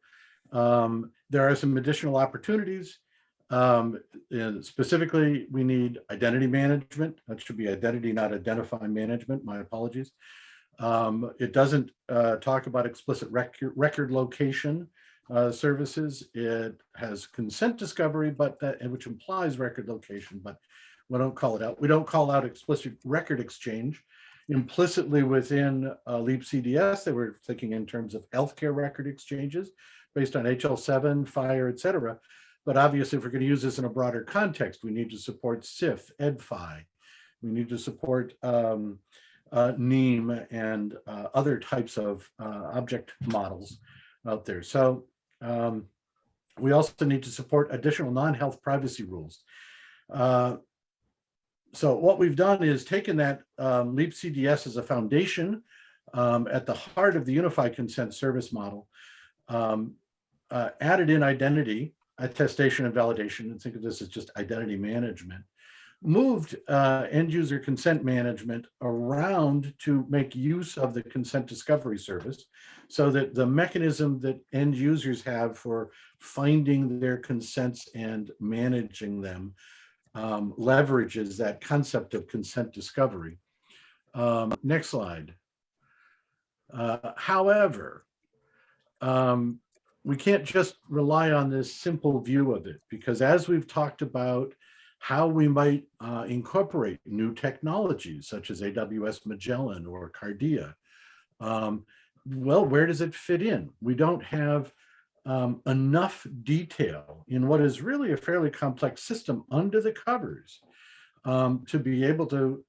D: There are some additional opportunities. Specifically, we need identity management. That should be identity, not identify management. My apologies. It doesn't talk about explicit record location services. It has consent discovery, but which implies record location, but we don't call it out. We don't call out explicit record exchange. Implicitly within LEAP CDS, they were thinking in terms of healthcare record exchanges based on HL7, FHIR, et cetera. But obviously, if we're going to use this in a broader context, we need to support CIF, EDFI. We need to support NEAM and other types of object models out there. So we also need to support additional non-health privacy rules. So what we've done is taken that LEAP CDS as a foundation at the heart of the unified consent service model, added in identity, attestation and validation, and think of this as just identity management, moved end user consent management around to make use of the consent discovery service so that the mechanism that end users have for finding their consents and managing them leverages that concept of consent discovery. Next slide. However, we can't just rely on this simple view of it, because as we've talked about how we might incorporate new technologies such as AWS Magellan or Cardia, well, where does it fit in? We don't have enough detail in what is really a fairly complex system under the covers to be able to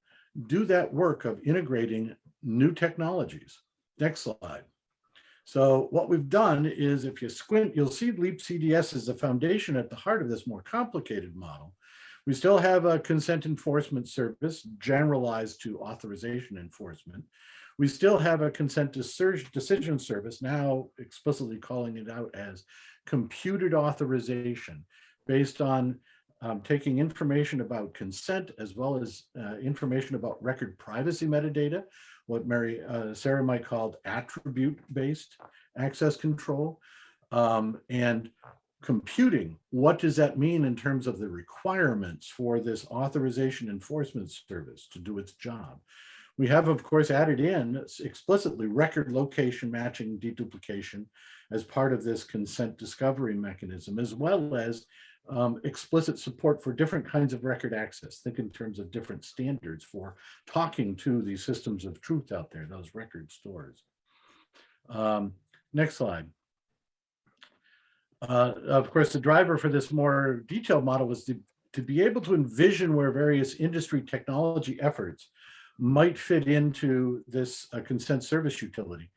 D: do that work of integrating new technologies. Next slide. So what we've done is, if you squint, you'll see LEAP CDS is the foundation at the heart of this more complicated model. We still have a consent enforcement service generalized to authorization enforcement. We still have a consent decision service, now explicitly calling it out as computed authorization, based on taking information about consent as well as information about record privacy metadata, what Sarah might call attribute-based access control, and computing. What does that mean in terms of the requirements for this authorization enforcement service to do its job? We have, of course, added in explicitly record location matching deduplication as part of this consent discovery mechanism, as well as explicit support for different kinds of record access. Think in terms of different standards for talking to these systems of truth out there, those record stores. Next slide. Of course, the driver for this more detailed model was to be able to envision where various industry technology efforts might fit into this consent service utility.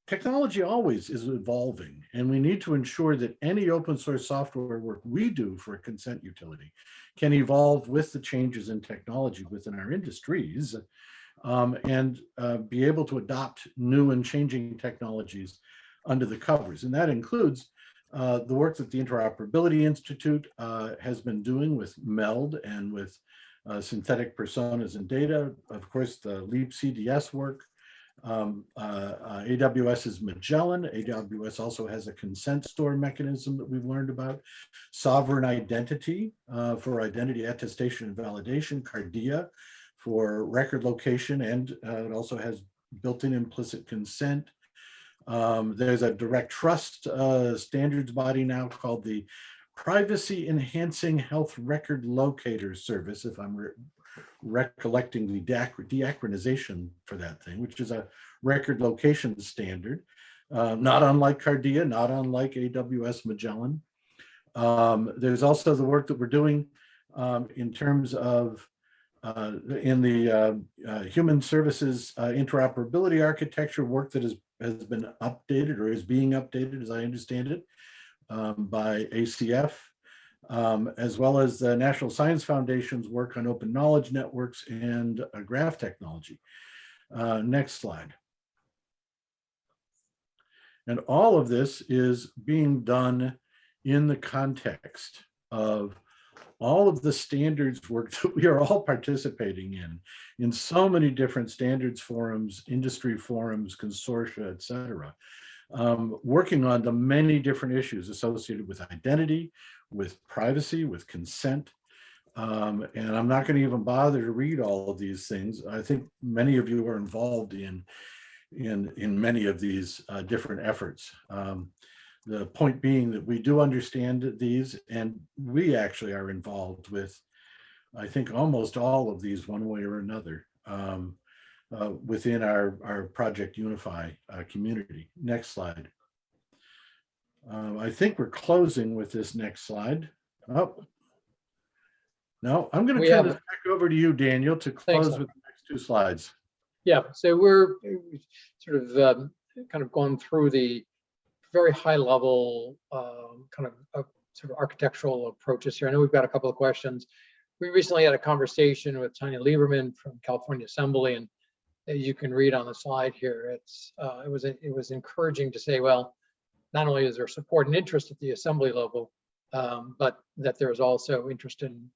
D: Technology always is evolving, and we need to ensure that any open source software work we do for a consent utility can evolve with the changes in technology within our industries, and be able to adopt new and changing technologies under the covers. And that includes the work that the Interoperability Institute has been doing with MELD and with synthetic personas and data. Of course, the LEAP CDS work. AWS's Magellan. AWS also has a consent store mechanism that we've learned about. Sovereign identity for identity attestation and validation. Cardia for record location, and it also has built-in implicit consent. There's a direct trust standards body now called the Privacy Enhancing Health Record Locator Service, if I'm recollecting the deacronization for that thing, which is a record location standard, not unlike Cardia, not unlike AWS Magellan. There's also the work that we're doing in terms of in the human services interoperability architecture, work that has been updated or is being updated, as I understand it, by ACF, as well as the National Science Foundation's work on open knowledge networks and graph technology. Next slide. And all of this is being done in the context of all of the standards work that we are all participating in so many different standards forums, industry forums, consortia, et cetera, working on the many different issues associated with identity, with privacy, with consent. And I'm not going to even bother to read all of these things. I think many of you are involved in many of these different efforts. The point being that we do understand these, and we actually are involved with, I think, almost all of these one way or another within our Project Unify community. Next slide. I think we're closing with this next slide. Oh, no, I'm going to turn this back over to you, Daniel, to close with the next two slides.
A: Yeah, so we're sort of kind of going through the very high level kind of sort of architectural approaches here. I know we've got a couple of questions. We recently had a conversation with Tanya Lieberman from California Assembly, and as you can read on the slide here, it was encouraging to say, well, not only is there support and interest at the Assembly level, but that there's also interest in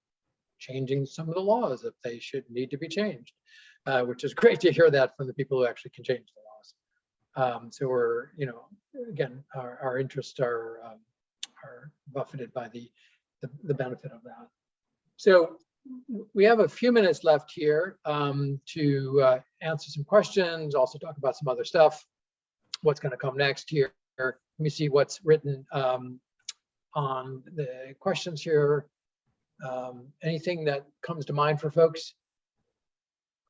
A: changing some of the laws if they should need to be changed, which is great to hear that from the people who actually can change the laws. So we're, again, our interests are buffeted by the benefit of that. So we have a few minutes left here to answer some questions, also talk about some other stuff, what's going to come next here. Let me see what's written on the questions here. Anything that comes to mind for folks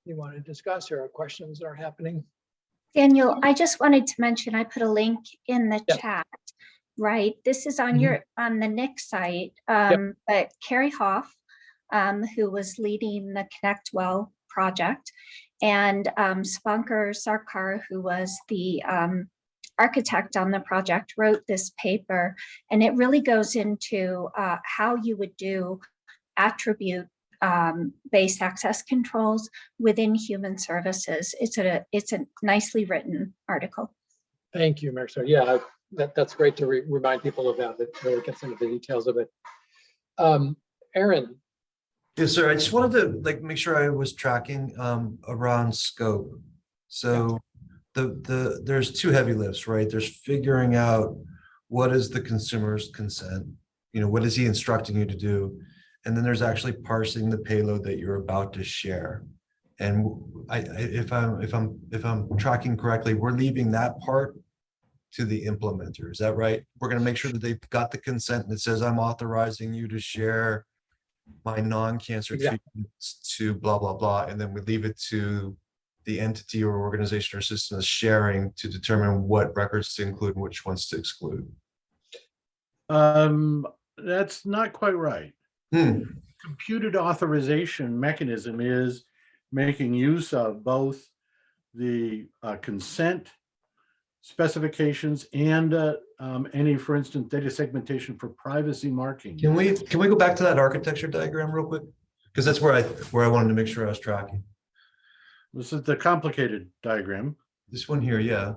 A: you want to discuss or questions that are happening?
C: Daniel, I just wanted to mention, I put a link in the
A: Yep.
C: chat, right? This is on on the NIC site, but Carrie Hoff, who was leading the Connect Well project, and Spankar Sarkar, who was the architect on the project, wrote this paper, and it really goes into how you would do attribute based access controls within human services. It's a nicely written article.
A: Thank you, Marisol. Yeah, that's great to remind people of that. That really gets into the details of it. Aaron.
N: Yes, sir. I just wanted to make sure I was tracking around scope. So there's two heavy lifts, right? There's figuring out what is the consumer's consent, what is he instructing you to do? And then there's actually parsing the payload that you're about to share. And if I'm tracking correctly, we're leaving that part to the implementer. Is that right? We're going to make sure that they've got the consent that says I'm authorizing you to share my non-cancer treatments to blah, blah, blah. And then we leave it to the entity or organization or system that's sharing to determine what records to include and which ones to exclude.
D: That's not quite right. Computed authorization mechanism is making use of both the consent specifications and any, for instance, data segmentation for privacy marking.
N: Can we go back to that architecture diagram real quick? Because that's where I wanted to make sure I was tracking.
D: This is the complicated diagram.
N: This one here, yeah.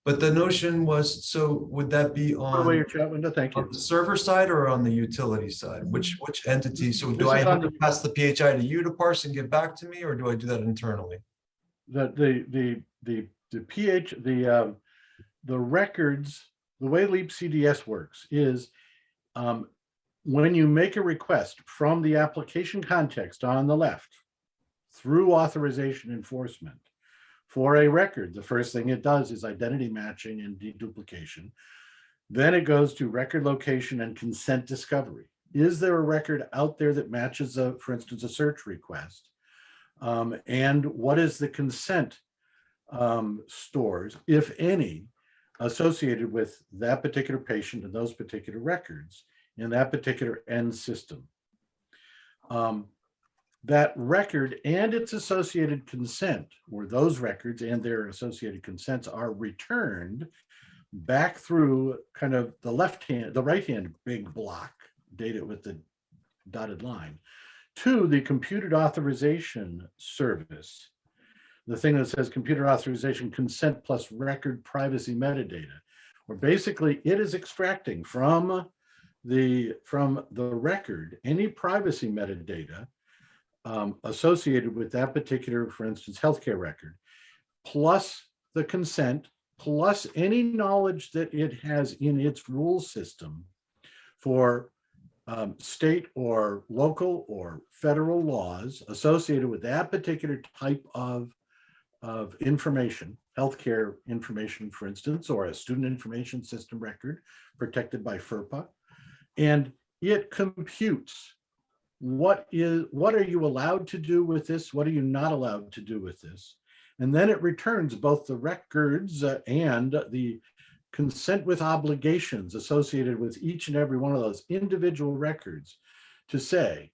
N: But the notion was, so would that be on
D: your chat window? Thank you.
N: On the server side or on the utility side? Which entity? So do
D: This
N: I
D: is
N: have
D: on
N: to pass the PHI to you to parse and get back to me, or do I do that internally?
D: The records, the way Leap CDS works is when you make a request from the application context on the left through authorization enforcement for a record, the first thing it does is identity matching and deduplication. Then it goes to record location and consent discovery. Is there a record out there that matches, for instance, a search request? And what is the consent stores, if any, associated with that particular patient and those particular records in that particular end system? That record and its associated consent, or those records and their associated consents, are returned back through kind of the right-hand big block, dated with the dotted line, to the computed authorization service, the thing that says computer authorization consent plus record privacy metadata, where basically it is extracting from the record any privacy metadata associated with that particular, for instance, healthcare record, plus the consent, plus any knowledge that it has in its rule system for state or local or federal laws associated with that particular type of information, healthcare information, for instance, or a student information system record protected by FERPA. And it computes what are you allowed to do with this? What are you not allowed to do with this? And then it returns both the records and the consent with obligations associated with each and every one of those individual records to say,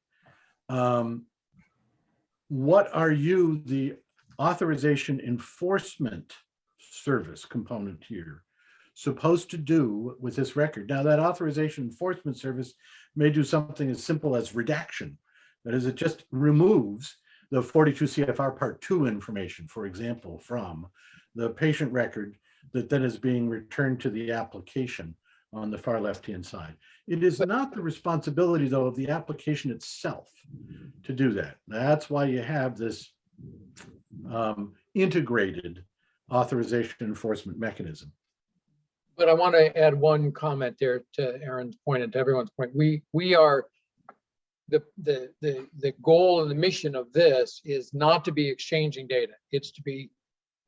D: what are you, the authorization enforcement service component here, supposed to do with this record? Now, that authorization enforcement service may do something as simple as redaction. That is, it just removes the 42 CFR Part 2 information, for example, from the patient record that then is being returned to the application on the far left-hand side. It is not the responsibility, though, of the application itself to do that. That's why you have this integrated authorization enforcement mechanism.
A: But I want to add one comment there to Aaron's point and to everyone's point. We are the goal and the mission of this is not to be exchanging data. It's to be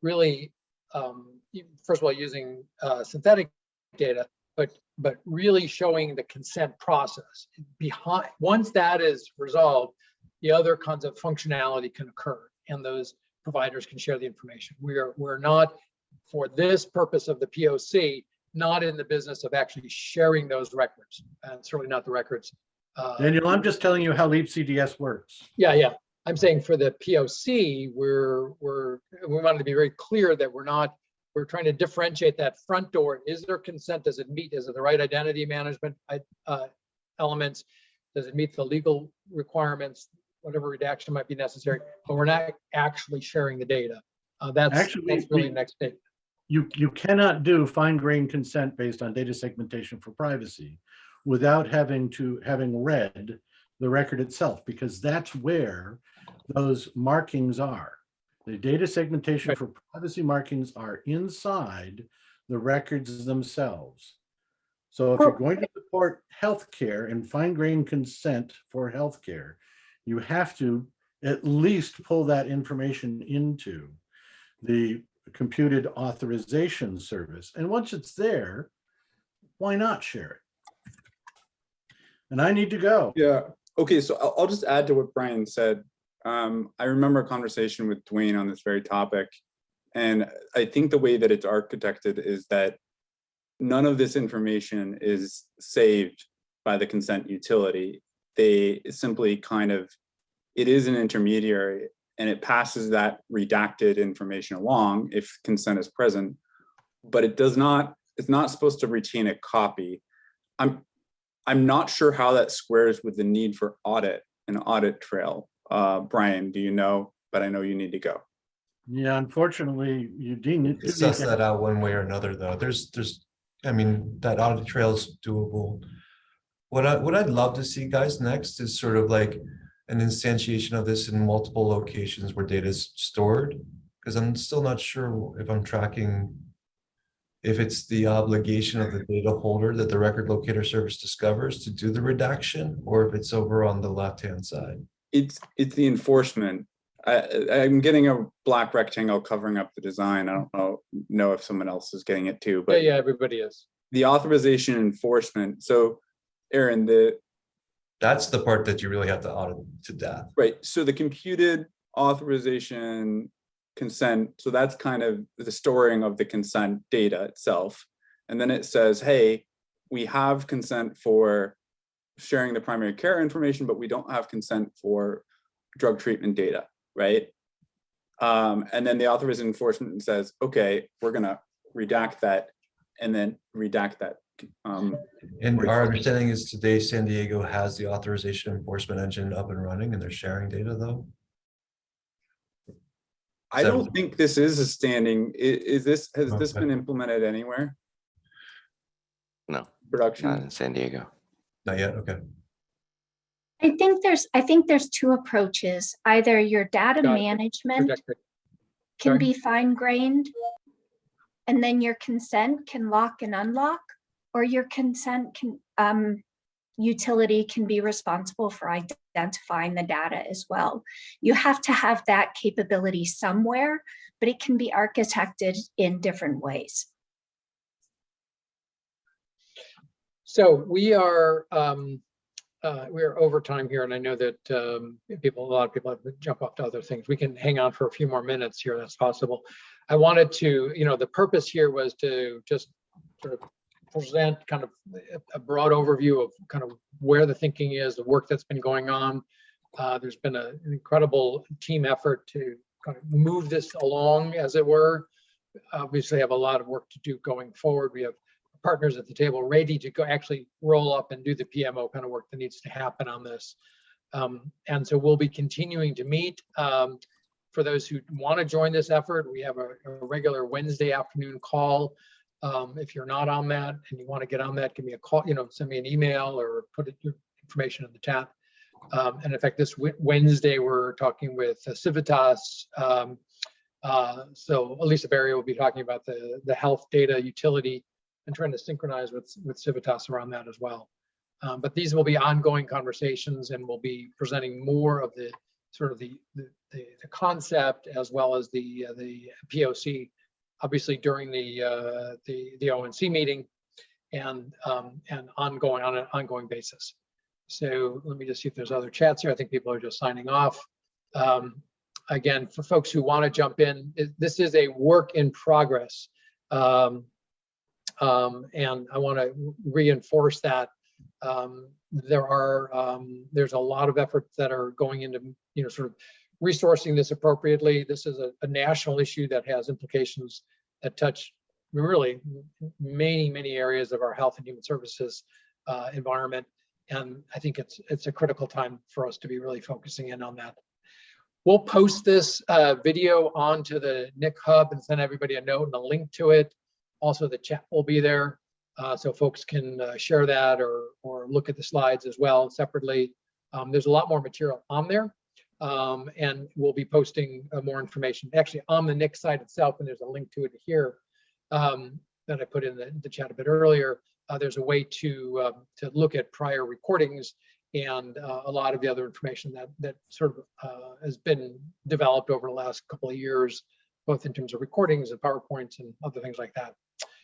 A: really, first of all, using synthetic data, but really showing the consent process behind. Once that is resolved, the other kinds of functionality can occur, and those providers can share the information. We're not, for this purpose of the POC, not in the business of actually sharing those records, and certainly not the records.
D: Daniel, I'm just telling you how Leap CDS works.
A: Yeah. I'm saying for the POC, we wanted to be very clear that we're trying to differentiate that front door. Is there consent? Does it meet? Is it the right identity management elements? Does it meet the legal requirements? Whatever redaction might be necessary, but we're not actually sharing the data. That's really the next step.
D: You cannot do fine-grained consent based on data segmentation for privacy without having read the record itself, because that's where those markings are. The data segmentation for privacy markings are inside the records themselves. So if you're going to support healthcare and fine-grained consent for healthcare, you have to at least pull that information into the computed authorization service. And once it's there, why not share it? And I need to go.
M: Yeah. Okay. So I'll just add to what Brian said. I remember a conversation with Dwayne on this very topic. And I think the way that it's architected is that none of this information is saved by the consent utility. They simply it is an intermediary, and it passes that redacted information along if consent is present, but it's not supposed to retain a copy. I'm not sure how that squares with the need for an audit trail. Brian, do you know? But I know you need to go.
D: Yeah, unfortunately, you need to
N: Suss that out one way or another, though. I mean, that audit trail is doable. What I'd love to see, guys, next is sort of like an instantiation of this in multiple locations where data is stored, because I'm still not sure if I'm tracking if it's the obligation of the data holder that the record locator service discovers to do the redaction, or if it's over on the left-hand side.
M: It's the enforcement. I'm getting a black rectangle covering up the design. I don't know if someone else is getting it too, but
A: yeah, everybody is.
M: The authorization enforcement. So, Aaron,
N: that's the part that you really have to audit to death.
M: Right. So the computed authorization consent. So that's kind of the storing of the consent data itself. And then it says, hey, we have consent for sharing the primary care information, but we don't have consent for drug treatment data, right? And then the authorization enforcement says, okay, we're gonna redact that and then redact that.
N: And our understanding is today San Diego has the authorization enforcement engine up and running, and they're sharing data though.
M: I don't think this is a standing. Has this been implemented anywhere?
Q: No.
M: Production?
Q: Not in San Diego.
N: Not yet. Okay.
C: I think there's two approaches. Either your data management can be fine-grained, and then your consent can lock and unlock, or your consent utility can be responsible for identifying the data as well. You have to have that capability somewhere, but it can be architected in different ways.
A: So we are over time here, and I know that a lot of people have to jump off to other things. We can hang on for a few more minutes here. That's possible. I wanted to, the purpose here was to just sort of present kind of a broad overview of kind of where the thinking is, the work that's been going on. There's been an incredible team effort to kind of move this along, as it were. Obviously, have a lot of work to do going forward. We have partners at the table ready to go actually roll up and do the PMO kind of work that needs to happen on this. And so we'll be continuing to meet. For those who want to join this effort, we have a regular Wednesday afternoon call. If you're not on that and you want to get on that, give me a call, send me an email or put your information in the chat. And in fact, this Wednesday, we're talking with Civitas. So Elisa Berry will be talking about the health data utility and trying to synchronize with Civitas around that as well. But these will be ongoing conversations, and we'll be presenting more of the sort of the concept as well as the POC, obviously during the ONC meeting. and ongoing on an ongoing basis. So let me just see if there's other chats here. I think people are just signing off. Again, for folks who want to jump in, this is a work in progress. And I want to reinforce that there's a lot of efforts that are going into, sort of resourcing this appropriately. This is a national issue that has implications that touch really many areas of our health and human services environment. And I think it's a critical time for us to be really focusing in on that. We'll post this video onto the NIC Hub and send everybody a note and a link to it. Also, the chat will be there, so folks can share that or look at the slides as well separately. There's a lot more material on there, and we'll be posting more information. Actually, on the NIC site itself, and there's a link to it here that I put in the chat a bit earlier. There's a way to look at prior recordings and a lot of the other information that sort of has been developed over the last couple of years, both in terms of recordings and PowerPoints and other things like that.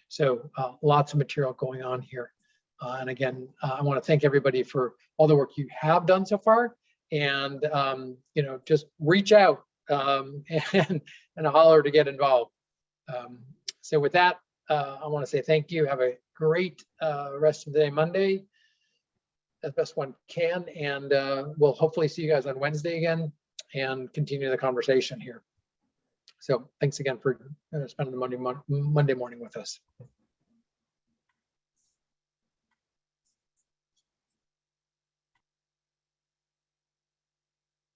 A: So lots of material going on here. And again, I want to thank everybody for all the work you have done so far. And just reach out and holler to get involved. So with that, I want to say thank you. Have a great rest of the day, Monday, as best one can. And we'll hopefully see you guys on Wednesday again and continue the conversation here. So thanks again for spending the Monday morning with us.